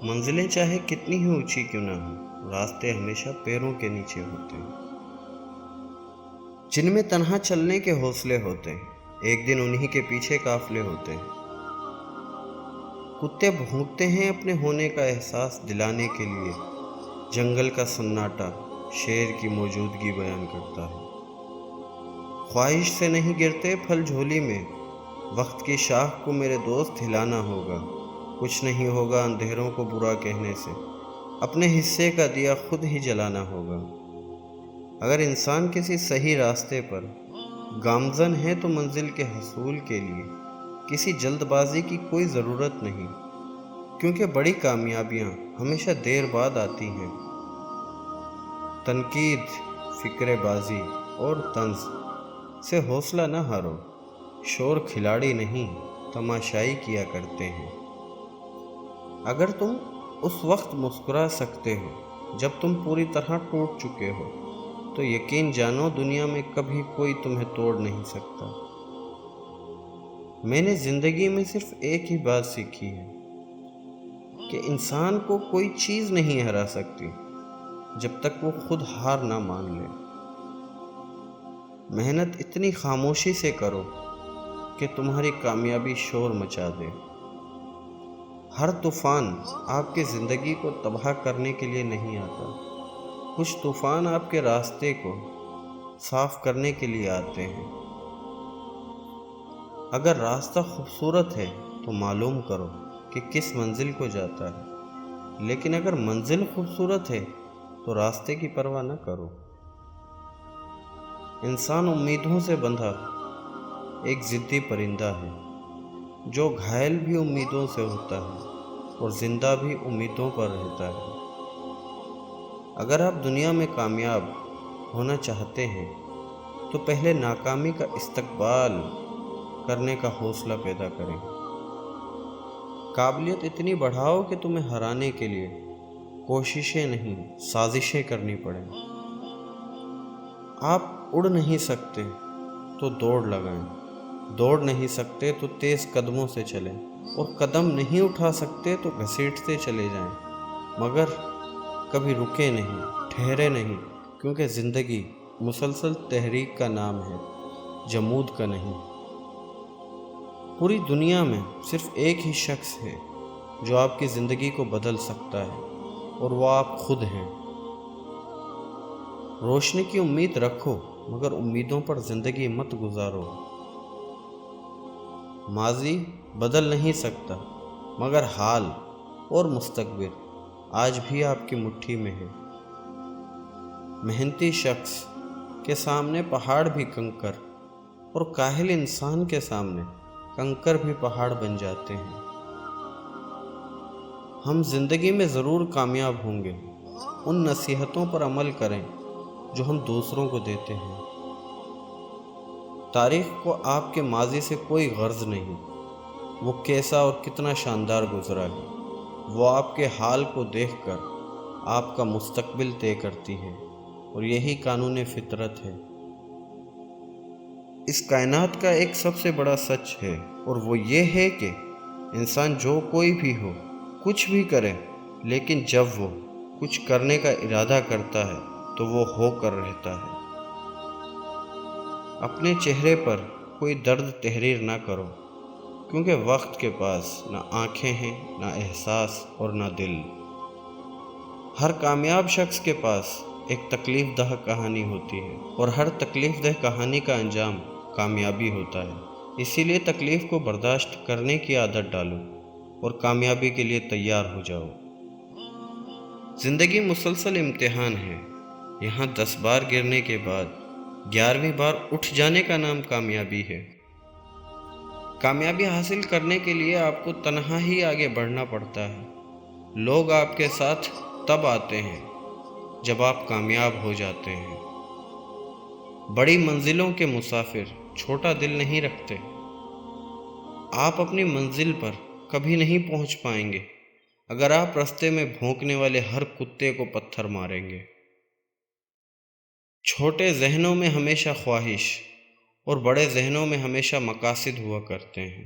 منزلیں چاہے کتنی ہی اونچی کیوں نہ ہوں، راستے ہمیشہ پیروں کے نیچے ہوتے ہیں۔ جن میں تنہا چلنے کے حوصلے ہوتے ہیں، ایک دن انہی کے پیچھے قافلے ہوتے ہیں۔ کتے بھونکتے ہیں اپنے ہونے کا احساس دلانے کے لیے، جنگل کا سناٹا شیر کی موجودگی بیان کرتا ہے۔ خواہش سے نہیں گرتے پھل جھولی میں، وقت کی شاخ کو میرے دوست ہلانا ہوگا۔ کچھ نہیں ہوگا اندھیروں کو برا کہنے سے، اپنے حصے کا دیا خود ہی جلانا ہوگا۔ اگر انسان کسی صحیح راستے پر گامزن ہے تو منزل کے حصول کے لیے کسی جلد بازی کی کوئی ضرورت نہیں، کیونکہ بڑی کامیابیاں ہمیشہ دیر بعد آتی ہیں۔ تنقید، فکر بازی اور طنز سے حوصلہ نہ ہارو، شور کھلاڑی نہیں تماشائی کیا کرتے ہیں۔ اگر تم اس وقت مسکرا سکتے ہو جب تم پوری طرح ٹوٹ چکے ہو، تو یقین جانو دنیا میں کبھی کوئی تمہیں توڑ نہیں سکتا۔ میں نے زندگی میں صرف ایک ہی بات سیکھی ہے کہ انسان کو کوئی چیز نہیں ہرا سکتی جب تک وہ خود ہار نہ مان لے۔ محنت اتنی خاموشی سے کرو کہ تمہاری کامیابی شور مچا دے۔ ہر طوفان آپ کی زندگی کو تباہ کرنے کے لیے نہیں آتا، کچھ طوفان آپ کے راستے کو صاف کرنے کے لیے آتے ہیں۔ اگر راستہ خوبصورت ہے تو معلوم کرو کہ کس منزل کو جاتا ہے، لیکن اگر منزل خوبصورت ہے تو راستے کی پرواہ نہ کرو۔ انسان امیدوں سے بندھا ایک ضدی پرندہ ہے، جو گھائل بھی امیدوں سے ہوتا ہے اور زندہ بھی امیدوں پر رہتا ہے۔ اگر آپ دنیا میں کامیاب ہونا چاہتے ہیں تو پہلے ناکامی کا استقبال کرنے کا حوصلہ پیدا کریں۔ قابلیت اتنی بڑھاؤ کہ تمہیں ہرانے کے لیے کوششیں نہیں سازشیں کرنی پڑیں۔ آپ اڑ نہیں سکتے تو دوڑ لگائیں، دوڑ نہیں سکتے تو تیز قدموں سے چلیں، اور قدم نہیں اٹھا سکتے تو گھسیٹتے چلے جائیں، مگر کبھی رکے نہیں، ٹھہرے نہیں، کیونکہ زندگی مسلسل تحریک کا نام ہے، جمود کا نہیں۔ پوری دنیا میں صرف ایک ہی شخص ہے جو آپ کی زندگی کو بدل سکتا ہے، اور وہ آپ خود ہیں۔ روشنی کی امید رکھو، مگر امیدوں پر زندگی مت گزارو۔ ماضی بدل نہیں سکتا، مگر حال اور مستقبل آج بھی آپ کی مٹھی میں ہے۔ محنتی شخص کے سامنے پہاڑ بھی کنکر، اور کاہل انسان کے سامنے کنکر بھی پہاڑ بن جاتے ہیں۔ ہم زندگی میں ضرور کامیاب ہوں گے، ان نصیحتوں پر عمل کریں جو ہم دوسروں کو دیتے ہیں۔ تاریخ کو آپ کے ماضی سے کوئی غرض نہیں، وہ کیسا اور کتنا شاندار گزرا ہے، وہ آپ کے حال کو دیکھ کر آپ کا مستقبل طے کرتی ہے، اور یہی قانون فطرت ہے۔ اس کائنات کا ایک سب سے بڑا سچ ہے، اور وہ یہ ہے کہ انسان جو کوئی بھی ہو، کچھ بھی کرے، لیکن جب وہ کچھ کرنے کا ارادہ کرتا ہے تو وہ ہو کر رہتا ہے۔ اپنے چہرے پر کوئی درد تحریر نہ کرو، کیونکہ وقت کے پاس نہ آنکھیں ہیں، نہ احساس اور نہ دل۔ ہر کامیاب شخص کے پاس ایک تکلیف دہ کہانی ہوتی ہے، اور ہر تکلیف دہ کہانی کا انجام کامیابی ہوتا ہے۔ اسی لیے تکلیف کو برداشت کرنے کی عادت ڈالو اور کامیابی کے لیے تیار ہو جاؤ۔ زندگی مسلسل امتحان ہے، یہاں 10 بار گرنے کے بعد 11ویں بار اٹھ جانے کا نام کامیابی ہے۔ کامیابی حاصل کرنے کے لیے آپ کو تنہا ہی آگے بڑھنا پڑتا ہے۔ لوگ آپ کے ساتھ تب آتے ہیں جب آپ کامیاب ہو جاتے ہیں۔ بڑی منزلوں کے مسافر چھوٹا دل نہیں رکھتے۔ آپ اپنی منزل پر کبھی نہیں پہنچ پائیں گے اگر آپ راستے میں بھونکنے والے ہر کتے کو پتھر ماریں گے۔ چھوٹے ذہنوں میں ہمیشہ خواہش، اور بڑے ذہنوں میں ہمیشہ مقاصد ہوا کرتے ہیں۔